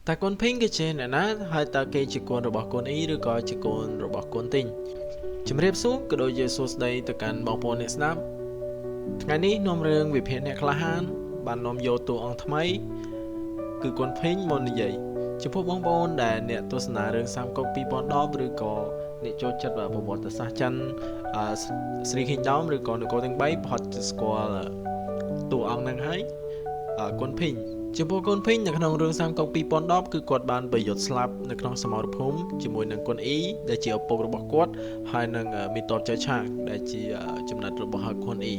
តែកូនភីងគឺជាអ្នកណាហើយតើគេជាកូនរបស់កូនអ៊ីឬក៏ជាកូនរបស់កូនទីងជំរាបសួរក៏ដូចជាសួស្តីទៅកាន់បងប្អូនអ្នកស្ដាប់ថ្ងៃនេះនាំរឿងវិភាគអ្នកក្លាហានបាននាំយកតួអង្គថ្មីគឺកូនភីងមកនិយាយចំពោះបងប្អូនដែលអ្នកទស្សនារឿងសាមកុក2010ឬក៏អ្នកចូលចិត្តប្រវត្តិសាស្ត្រចិនស្រី Kingdom ឬក៏នគរទាំង3ប្រហែលជាស្គាល់តួអង្គនឹងហើយកូនភីងចំពោះកូនភីងនៅក្នុងរឿងសាមកុក2010គឺគាត់បានប្រយុទ្ធស្លាប់នៅក្នុងសមរភូមិជាមួយនឹងកូនអ៊ីដែលជាឪពុករបស់គាត់ហើយនឹងមីតបចៅឆាងដែលជាចំណិតរបស់កូនអ៊ី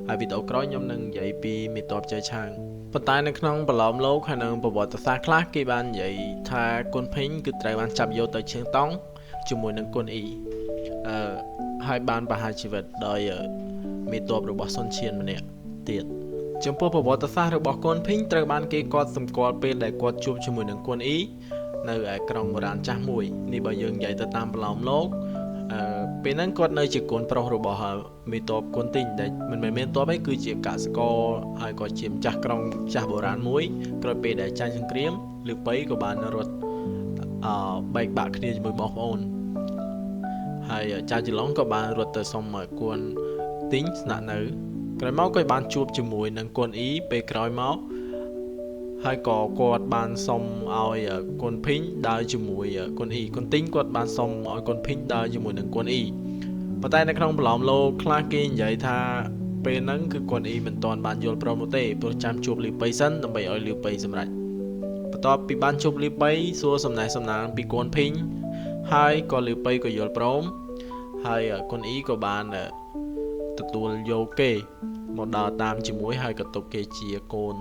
ហើយវីដេអូក្រោយខ្ញុំនឹងនិយាយពីមីតបចៅឆាងប៉ុន្តែនៅក្នុងប្រឡោមលោកហើយនឹងប្រវត្តិសាស្ត្រខ្លះគេបាននិយាយថាកូនភីងគឺត្រូវបានចាប់យកទៅឈៀងតង់ជាមួយនឹងកូនអ៊ីហើយបានប្រហារជីវិតដោយមេតបរបស់សុនឈៀនម្នាក់ទៀតចំពោះប្រវត្តិសាស្ត្ររបស់កូនភីងត្រូវបានគេកត់សម្គាល់ពេលដែលគាត់ជួបជាមួយនឹងកូនអ៊ីនៅឯក្រុងបុរាណចាស់មួយនេះបើយើងនិយាយទៅតាមប្រឡោមលោកពេលហ្នឹងគាត់នៅជាកូនប្រុសរបស់មេតបកូនទីងដែលមិនមែនមានតបទេគឺជាកសិករហើយក៏ជាម្ចាស់ក្រុងចាស់បុរាណមួយក្រោយពេលដែលចាញ់សង្គ្រាមលឺប៉ីក៏បានរត់បែកបាក់គ្នាជាមួយបងប្អូនហើយចៅច្រឡងក៏បានរត់ទៅសុំកូនទីងស្នាក់នៅក្រោយមកក៏បានជួបជាមួយនឹងកូនអ៊ីពេលក្រោយមកហើយក៏គាត់បានសុំឲ្យកូនភីងដើរជាមួយកូនអ៊ីកូនទីងគាត់បានសុំឲ្យកូនភីងដើរជាមួយនឹងកូនអ៊ីប៉ុន្តែនៅក្នុងប្រឡោមលោកខ្លះគេនិយាយថាពេលហ្នឹងគឺកូនអ៊ីមិនទាន់បានយល់ព្រមនោះទេព្រោះចាំជួបលីប៉ៃសិនដើម្បីឲ្យលីប៉ៃសម្រេចបន្ទាប់ពីបានជួបលីប៉ៃសួរសំណេះសំណាងពីកូនភីងហើយក៏លីប៉ៃក៏យល់ព្រមហើយកូនអ៊ីក៏បានទទួលយកគេមកដើរតាមជាមួយហើយក៏ទុកគេជាកូន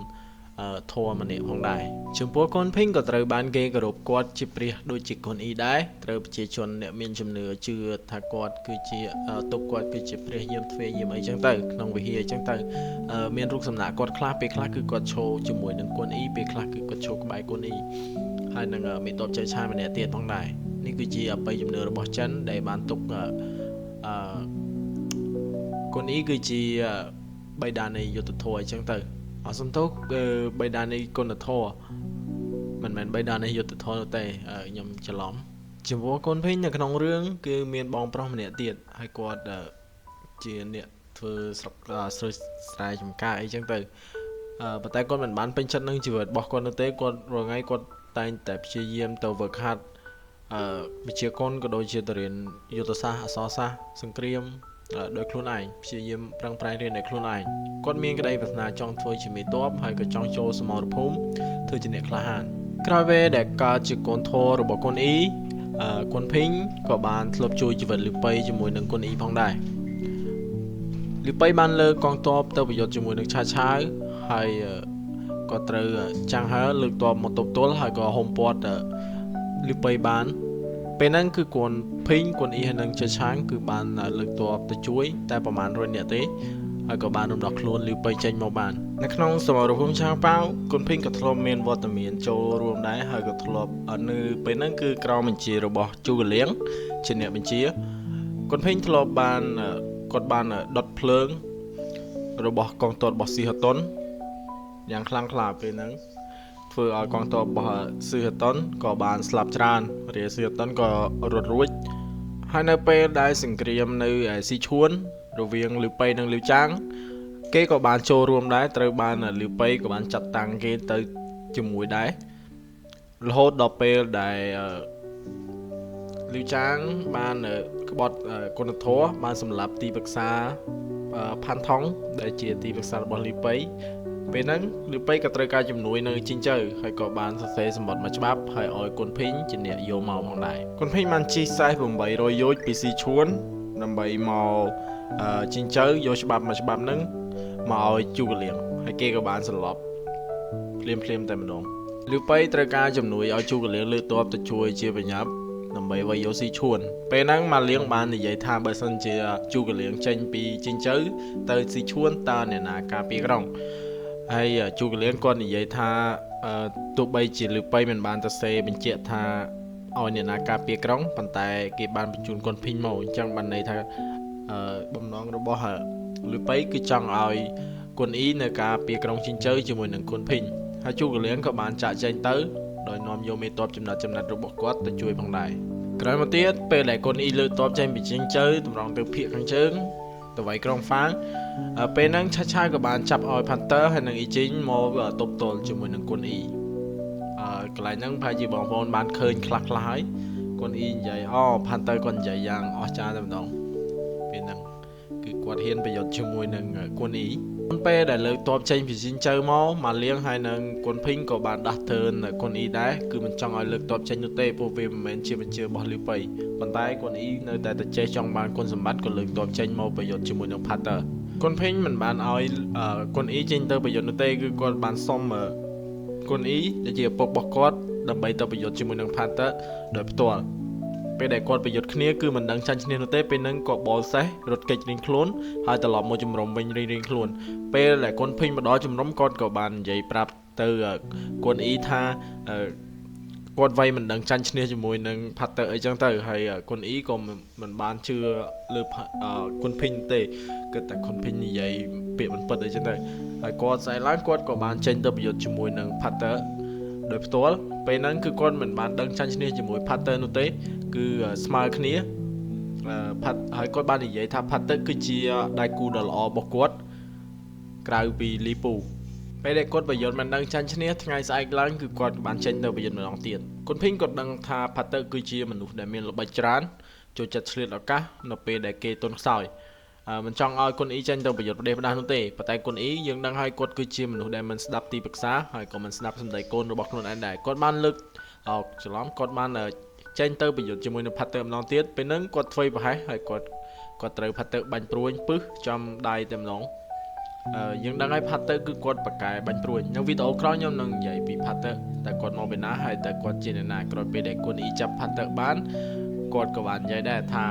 ធម៌ម្នាក់ផងដែរចំពោះកូនភីងក៏ត្រូវបានគេគោរពគាត់ជាព្រះដូចជាកូនអ៊ីដែរត្រូវប្រជាជនអ្នកមានជំនឿជឿថាគាត់គឺជាទុកគាត់គឺជាព្រះយាមទ្វេយាមអីចឹងទៅក្នុងវិហារអីចឹងទៅមានរូបសំណាកគាត់ខ្លះពេលខ្លះគឺគាត់ឈរជាមួយនឹងកូនអ៊ីពេលខ្លះគឺគាត់ឈរក្បែរកូនអ៊ីហើយនឹងមេតបចៅឆាយម្នាក់ទៀតផងដែរនេះគឺជាអបិយជំនឿរបស់ចិនដែលបានទុកកូនអ៊ីគឺជាបិតានៃយុទ្ធធម៌អញ្ចឹងទៅអសំទោសបិតានៃគុណធម៌មិនមែនបិតានៃយុទ្ធធម៌ទេខ្ញុំច្រឡំចំពោះកូនភីងនៅក្នុងរឿងគឺមានបងប្រុសម្នាក់ទៀតហើយគាត់ជាអ្នកធ្វើស្រុកស្រែស្រែចម្ការអីចឹងទៅប៉ុន្តែគាត់មិនបានពេញចិត្តនឹងជីវិតរបស់គាត់នោះទេគាត់រងថ្ងៃគាត់តែងតែព្យាយាមទៅវឹកហាត់វិជាកុនក៏ដូចជាទៅរៀនយុទ្ធសាស្ត្រអក្សរសាស្ត្រសង្គ្រាមដោយខ្លួនឯងព្យាយាមប្រឹងប្រែងរៀនដោយខ្លួនឯងគាត់មានក្តីប្រាថ្នាចង់ធ្វើជាមេតបហើយក៏ចង់ចូលសមរភូមិធ្វើជាអ្នកក្លាហានក្រោយពេលដែលកើតជាកូនធររបស់កូនអ៊ីកូនភីងក៏បានធ្លាប់ជួយជីវិតលីប៉ៃជាមួយនឹងកូនអ៊ីផងដែរលីប៉ៃបានលើកកងទ័ពទៅប្រយុទ្ធជាមួយនឹងឆាឆាវហើយក៏ត្រូវចាំងហើលើកទ័ពមកទប់ទល់ហើយក៏ហុំព័ទ្ធលីប៉ៃបានពេលហ្នឹងគឺកូនភីងកូនអ៊ីហើយនឹងចៅឆាងគឺបានលើកទ័ពទៅជួយតែប្រហែល100នាក់ទេហើយក៏បានរំដោះខ្លួនលីប៉ៃចេញមកបាននៅក្នុងសមរភូមិឆាងប៉ាវកូនភីងក៏ធ្លាប់មានវត្តមានចូលរួមដែរហើយក៏ធ្លាប់នៅពេលហ្នឹងគឺក្រមបញ្ជារបស់ជូកលៀងជាអ្នកបញ្ជាកូនភីងធ្លាប់បានគាត់បានដុតភ្លើងរបស់កងទ័ពរបស់ស៊ីហតុនយ៉ាងខ្លាំងក្លាពេលហ្នឹងធ្វើឲ្យកងទ័ពរបស់ស៊ីហតុនក៏បានស្លាប់ច្រើនរាស៊ីហតុនក៏រត់រួចហើយនៅពេលដែលសង្គ្រាមនៅស៊ីឈួនរវាងលីប៉ៃនិងលីវចាងគេក៏បានចូលរួមដែរត្រូវបានលីប៉ៃក៏បានចាត់តាំងគេទៅជាមួយដែររហូតដល់ពេលដែលលីវចាងបានក្បត់គុណធម៌បានសម្លាប់ទីប្រឹក្សាផាន់ថុងដែលជាទីប្រឹក្សារបស់លីប៉ៃពេលហ្នឹងលីប៉ៃក៏ត្រូវការជំនួយនៅជីងជើហើយក៏បានសរសេរសម្បត្តិមួយច្បាប់ហើយឲ្យកូនភីងជាអ្នកយកមកផងដែរកូនភីងបានជិះ4800យោជពីស៊ីឈួនដើម្បីមកជីងជើយកច្បាប់មួយច្បាប់ហ្នឹងមកឲ្យជូកលៀងហើយគេក៏បានសន្លប់ភ្លាមតែម្ដងលីប៉ៃត្រូវការជំនួយឲ្យជូកលៀងលើកទ័ពទៅជួយជាប្រញាប់ដើម្បីវាយយកស៊ីឈួនពេលហ្នឹងម៉ាលៀងបាននិយាយថាបើសិនជាជូកលៀងចេញពីជីងជើទៅស៊ីឈួនតើអ្នកណាការពារក្រុងហើយជូកលៀងគាត់និយាយថាទោះបីជាលីប៉ៃមិនបានទៅសេបញ្ជាក់ថាឲ្យអ្នកណាការពារក្រុងប៉ុន្តែគេបានបញ្ជូនកូនភីងមកអញ្ចឹងបានន័យថាបំណងរបស់លីប៉ៃគឺចង់ឲ្យកូនអ៊ីនៅការពារក្រុងជីងជើជាមួយនឹងកូនភីងហើយជូកលៀងក៏បានចាក់ចែងទៅ ដោយនាំយកមេតបចំណាត់របស់គាត់ទៅជួយផងដែរក្រោយមកទៀតពេលដែលកូនអ៊ីលើកតបចេញពីជើងជើតម្រង់ទៅភាគខាងជើងទៅវាយក្រុងហ្វាងពេលហ្នឹងឆាឆាក៏បានចាប់ឲ្យ Panther ហើយនឹងអ៊ីជីងមកទប់ទល់ជាមួយនឹងកូនអ៊ីកន្លែងហ្នឹងប្រហែលជាបងប្អូនបានឃើញខ្លះហើយកូនអ៊ីនិយាយPanther គាត់និយាយយ៉ាងអស្ចារ្យតែម្ដងពេលហ្នឹងគឺគាត់ហ៊ានប្រយុទ្ធជាមួយនឹងកូនអ៊ីពេលដែលលើកតបចេញពីស៊ីនជើមកលៀងហើយនឹងកូនភីងក៏បានដាស់ទឿនកូនអ៊ីដែរគឺមិនចង់ឲ្យលើកតបចេញនោះទេព្រោះវាមិនមែនជាបញ្ជារបស់លីប៉ៃប៉ុន្តែកូនអ៊ីនៅតែចេះចង់បានគុណសម្បត្តិក៏លើកតបចេញមកប្រយុទ្ធជាមួយនឹង Panther កូនភីងមិនបានឲ្យកូនអ៊ីចេញទៅប្រយុទ្ធនោះទេគឺគាត់បានសុំកូនអ៊ីដែលជាឪពុករបស់គាត់ដើម្បីទៅប្រយុទ្ធជាមួយនឹង Panther ដោយផ្ទាល់ពេលដែលគាត់ប្រយុទ្ធគ្នាគឺមិនដឹងចាញ់ឈ្នះនោះទេពេលហ្នឹងក៏បលសេះរត់គេចរៀងខ្លួនហើយត្រឡប់មកជំរំវិញរៀងខ្លួនពេលដែលកូនភីងមកដល់ជំរំគាត់ក៏បាននិយាយប្រាប់ទៅកូនអ៊ីថាគាត់វាយមិនដឹងចាញ់ឈ្នះជាមួយនឹង Panther អីចឹងទៅហើយកូនអ៊ីក៏មិនបានជឿលើកូនភីងទេគិតតែកូនភីងនិយាយពាក្យមិនពិតអីចឹងទៅហើយគាត់ស្អែកឡើងគាត់ក៏បានចេញទៅប្រយុទ្ធជាមួយនឹង Panther ដោយផ្ទាល់ពេលហ្នឹងគឺគាត់មិនបានដឹងចាញ់ឈ្នះជាមួយ Panther នោះទេគឺស្មើគ្នាហើយគាត់បាននិយាយថា Panther គឺជាដៃគូដ៏ល្អរបស់គាត់ក្រៅពីលីពូពេលដែលគាត់ប្រយុទ្ធមិនដឹងចាញ់ឈ្នះថ្ងៃស្អែកឡើងគឺគាត់បានចេញទៅប្រយុទ្ធម្ដងទៀតកូនភីងគាត់ដឹងថា Panther គឺជាមនុស្សដែលមានល្បិចច្រើនចូលចិត្តឆ្លៀតឱកាសនៅពេលដែលគេទន់ខ្សោយមិនចង់ឲ្យកូនអ៊ីចេញទៅប្រយុទ្ធប្រទេសផ្ដាស់នោះទេប៉ុន្តែកូនអ៊ីយើងដឹងហើយគាត់គឺជាមនុស្សដែលមិនស្ដាប់ទីប្រឹក្សាហើយក៏មិនស្ដាប់សម្ដីកូនរបស់ខ្លួនឯងដែរគាត់បានលើកច្រឡំគាត់បានចេញទៅប្រយុទ្ធជាមួយនឹង Panther ម្ដងទៀតពេលហ្នឹងគាត់ធ្វើប្រហែសហើយគាត់ត្រូវ Panther បាញ់ព្រួយពឹសចំដៃតែម្ដងយើងដឹងហើយ Panther គឺគាត់បកកែបាញ់ព្រួយនៅវីដេអូក្រោយខ្ញុំនឹងនិយាយពី Panther តែគាត់មកពីណាហើយតែគាត់ជាអ្នកណាក្រោយពេលដែលកូនអ៊ីចាប់ Panther បានគាត់ក៏បាននិយាយដែរថា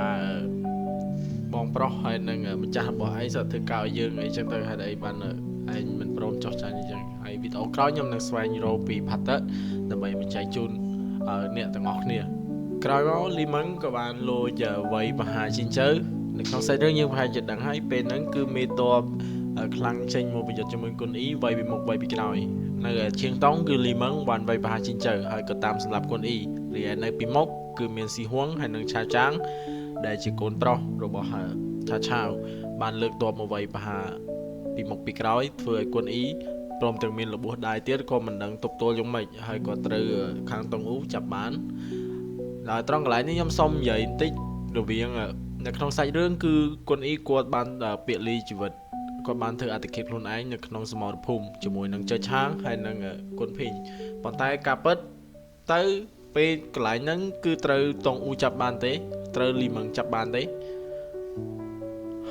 បងប្រុសហើយនឹងម្ចាស់របស់ឯងសើធ្វើកៅយើងអីចឹងទៅហេតុអីបានឯងមិនព្រមចោះចាញ់អីចឹងហើយវីដេអូក្រោយខ្ញុំនឹងស្វែងរកពី Panther ដើម្បីបញ្ចែកជូនអ្នកទាំងអស់គ្នាក្រោយមកលីម៉ឹងក៏បានលោចវ័យមហាជីងជើនៅក្នុងសាច់រឿងយើងប្រហែលជាដឹងហើយពេលហ្នឹងគឺមេតបខ្លាំងចេញមកប្រយុទ្ធជាមួយគុនអ៊ីវ័យពីមុខវ័យពីក្រោយនៅឈៀងតុងគឺលីម៉ឹងបានវ័យមហាជីងជើហើយក៏តាមសម្លាប់គុនអ៊ីរីឯនៅពីមុខគឺមានស៊ីហួងហើយនឹងឆាចាងដែលជាកូនប្រុសរបស់ឆាឆាវបានលើកតបមកវ័យមហាពីមុខពីក្រោយធ្វើឲ្យគុនអ៊ីព្រមទាំងមានរបួសដៃទៀតក៏មិនដឹងទប់ទល់យ៉ាងម៉េចហើយក៏ត្រូវខាងតុងអ៊ូចាប់បានដល់ត្រង់កន្លែងនេះខ្ញុំសុំនិយាយបន្តិចរវាងនៅក្នុងសាច់រឿងគឺគុនអ៊ីគាត់បានពាក្យលីជីវិតគាត់បានធ្វើអត្តឃាតខ្លួនឯងនៅក្នុងសមរភូមិជាមួយនឹងចើឆាងហើយនឹងគុនភីងប៉ុន្តែការពិតទៅពេលកន្លែងហ្នឹងគឺត្រូវតុងអ៊ូចាប់បានទេត្រូវលីម៉ឹងចាប់បានទេ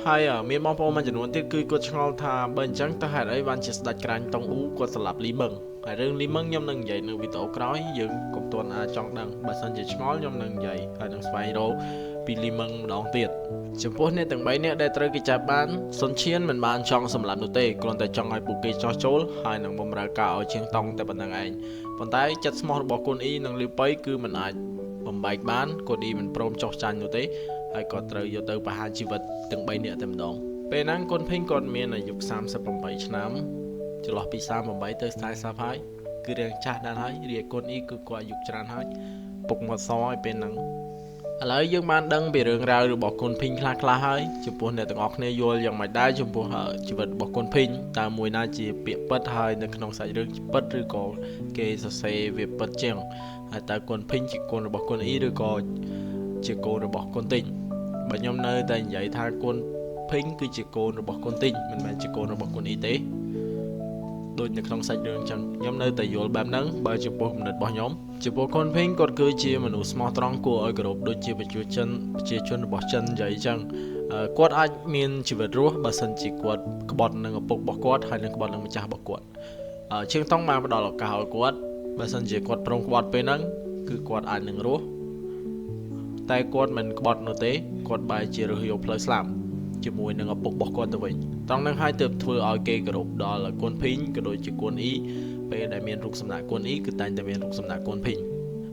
ហើយមានបងប្អូនមួយចំនួនទៀតគឺគាត់ឆ្ងល់ថាបើអញ្ចឹងតើហេតុអីបានជាស្ដេចក្រាញ់តុងអ៊ូគាត់ស្លាប់លីម៉ឹងហើយរឿងលីម៉ឹងខ្ញុំនឹងនិយាយនៅវីដេអូក្រោយយើងកុំទាន់អាចចង់ដឹងបើសិនជាឆ្ងល់ខ្ញុំនឹងនិយាយហើយនឹងស្វែងរកពីលីម៉ឹងម្ដងទៀតចំពោះអ្នកទាំង3នាក់ដែលត្រូវគេចាប់បានសុនឈៀនមិនបានចង់សម្លាប់នោះទេគ្រាន់តែចង់ឲ្យពួកគេចោះចូលហើយនឹងបម្រើការឲ្យជាងតុងតែប៉ុណ្្នឹងឯងប៉ុន្តែចិត្តស្មោះរបស់គុនអ៊ីនិងលីប៉ៃគឺមិនអាចបំបែកបានគុនអ៊ីមិនព្រមចោះចាញ់នោះទេហើយក៏ត្រូវយកទៅប្រហារជីវិតទាំង3នាក់តែម្ដងពេលហ្នឹងគុនភីងគាត់មានអាយុ38ឆ្នាំចន្លោះពី38ទៅ40ហើយគឺរៀងចាស់ដែរហើយរីឯគុនអ៊ីគឺគាត់អាយុច្រើនហើយពុកមាត់សឲ្យពេលហ្នឹងឥឡូវយើងបានដឹងពីរឿងរ៉ាវរបស់គុនភីងខ្លះៗហើយចំពោះអ្នកទាំងអស់គ្នាយល់យ៉ាងម៉េចដែរចំពោះជីវិតរបស់គុនភីងតើមួយណាជាពាក្យពិតហើយនៅក្នុងសាច់រឿងពិតឬក៏គេសរសេរវាពិតជាងហើយតើគុនភីងជាកូនរបស់គុនអ៊ីឬក៏ជាកូនរបស់គុនទីងបើខ្ញុំនៅតែនិយាយថាគុនភីងគឺជាកូនរបស់គុនទីងមិនមែនជាកូនរបស់គុនអ៊ីទេដូចនៅក្នុងសាច់រឿងចឹងខ្ញុំនៅតែយល់បែបហ្នឹងបើចំពោះគំនិតរបស់ខ្ញុំចំពោះគុនភីងគាត់គឺជាមនុស្សស្មោះត្រង់គួរឲ្យគោរពដូចជាប្រជាជនរបស់ចិននិយាយចឹងគាត់អាចមានជីវិតរស់បើសិនជាគាត់ក្បត់នឹងឪពុករបស់គាត់ហើយនឹងក្បត់នឹងម្ចាស់របស់គាត់ជាងតុងបានផ្ដល់ឱកាសឲ្យគាត់បើសិនជាគាត់ព្រមក្បត់ពេលហ្នឹងគឺគាត់អាចនឹងរស់តែគាត់មិនក្បត់នោះទេគាត់បែរជារើសយកផ្លូវស្លាប់ជាមួយនឹងឪពុករបស់គាត់ទៅវិញត្រង់នឹងហើយទើបធ្វើឲ្យគេគោរពដល់គុនភីងក៏ដូចជាគុនអ៊ីពេលដែលមានរូបសំណាកគុនអ៊ីគឺតែងតែមានរូបសំណាកគុនភីង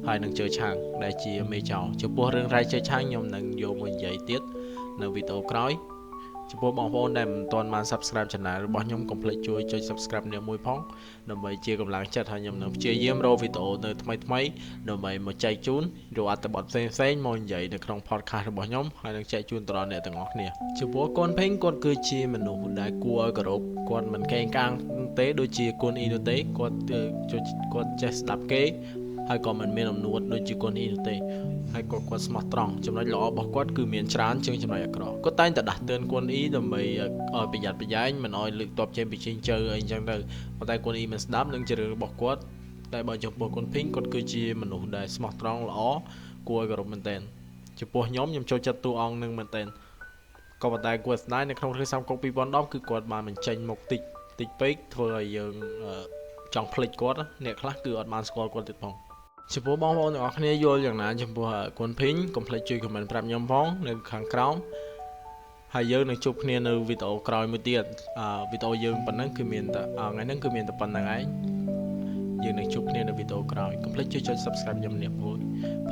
ហើយនឹងជើឆាងដែលជាមេចៅចំពោះរឿងរ៉ាវជើឆាងខ្ញុំនឹងយកមកនិយាយទៀតនៅវីដេអូក្រោយ ចំពោះបងប្អូនដែលមិនទាន់បាន Subscribe Channel របស់ខ្ញុំកុំភ្លេចជួយចុច Subscribe នេះមួយផងដើម្បីជាកម្លាំងចិត្តឲ្យខ្ញុំនឹងព្យាយាមរកវីដេអូនៅថ្មីដើម្បីមកចែកជូនយកអត្ថបទផ្សេងមកនិយាយនៅក្នុង podcast របស់ខ្ញុំហើយនឹងចែកជូនទៅដល់អ្នកទាំងអស់គ្នាចំពោះកូនភេងគាត់គឺជាមនុស្សដែលគួរឲ្យគោរពគាត់មិនកេងកាងទេដូចជាកូនអ៊ីនោះទេគាត់ចេះស្ដាប់គេហើយក៏មិនមានអំនួតដូចជាកូនអ៊ីនោះទេហើយគាត់ស្មោះត្រង់ចំណុចល្អរបស់គាត់គឺមានច្រើនជាងចំណុចអាក្រក់គាត់តែងតែដាស់តឿនកូនអ៊ីដើម្បីឲ្យប្រយ័ត្នប្រយែងមិនឲ្យលើកតបចេញពីជើងជើអីអញ្ចឹងទៅប៉ុន្តែកូនអ៊ីមិនស្ដាប់នឹងជារឿងរបស់គាត់តែបើចំពោះកូនភីងគាត់គឺជាមនុស្សដែលស្មោះត្រង់ល្អគួរឲ្យគោរពមែនទែនចំពោះខ្ញុំចូលចិត្តតួអង្គនឹងមែនទែនក៏ប៉ុន្តែគាត់ស្ដាយនៅក្នុងរឿងសាមគុក2010គឺគាត់បានបញ្ចេញមុខតិចពេកធ្វើឲ្យយើងចង់ភ្លេចគាត់អ្នកខ្លះគឺអត់បានស្គាល់គាត់ទៀតផងចំពោះបងប្អូនទាំងអស់គ្នាយល់យ៉ាងណាចំពោះកូនភីងកុំភ្លេចជួយ comment ប្រាប់ខ្ញុំផងនៅខាងក្រោមហើយយើងនឹងជួបគ្នានៅវីដេអូក្រោយមួយទៀតវីដេអូយើងប៉ុណ្ណឹងគឺមានតែថ្ងៃហ្នឹងគឺមានតែប៉ុណ្្នឹងឯងយើងនឹងជួបគ្នានៅវីដេអូក្រោយកុំភ្លេចជួយចុច Subscribe ខ្ញុំនេះមួយផ